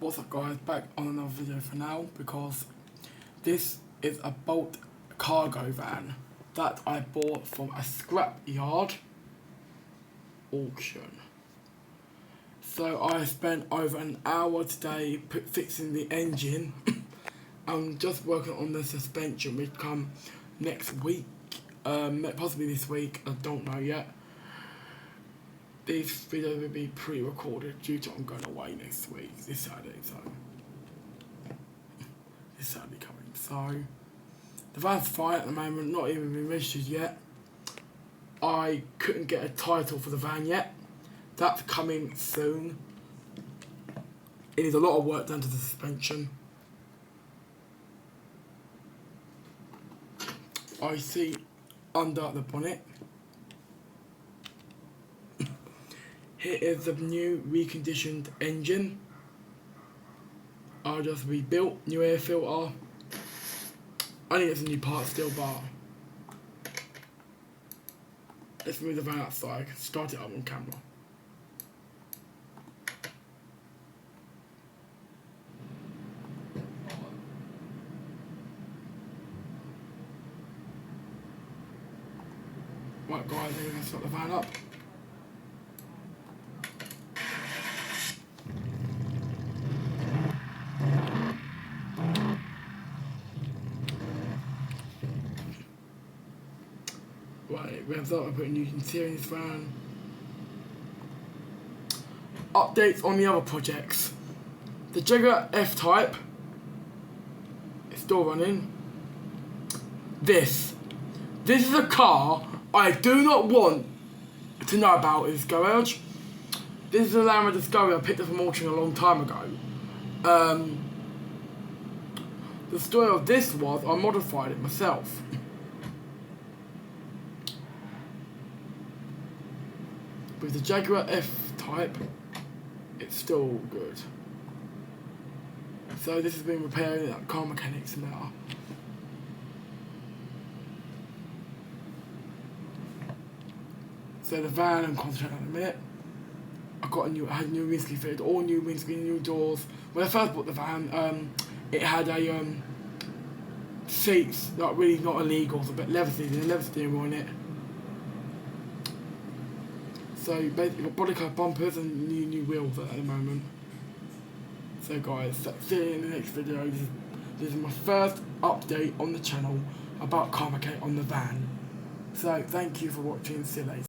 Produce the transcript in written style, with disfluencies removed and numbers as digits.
What's up guys, back on another video for now, because this is a Bolt cargo van that I bought from a scrap yard auction. So I spent over an hour today fixing the engine. I'm just working on the suspension, which come next week, possibly this week, I don't know yet. These videos will be pre-recorded due to I'm going away next week, this Saturday, so this Saturday coming. So the van's fine at the moment, not even been registered yet. I couldn't get a title for the van yet. That's coming soon. It needs a lot of work done to the suspension. I see under the bonnet. Here is the new reconditioned engine. I just rebuilt, new air filter. I need some new parts still, but let's move the van outside. I can start it up on camera. Right guys, I'm gonna start the van up. Right, it revs up, I put a new interior in this van. Updates on the other projects. The Jaguar F-Type is still running. This is a car I do not want to know about in this garage. This is a Land Rover Discovery I picked up from auction a long time ago. The story of this was I modified it myself. With the Jaguar F-Type, it's still good. So this has been repaired at car mechanics now. So the van I'm concentrating on in a minute. I had a new windscreen fitted, all new windscreen, new doors. When I first bought the van, it had a seats that really not illegal, but leather steering wheel in it. So basically got body colour bumpers and new wheels at the moment. So guys, see you in the next video. This is my first update on the channel about car mechanic on the van. So thank you for watching. See you later.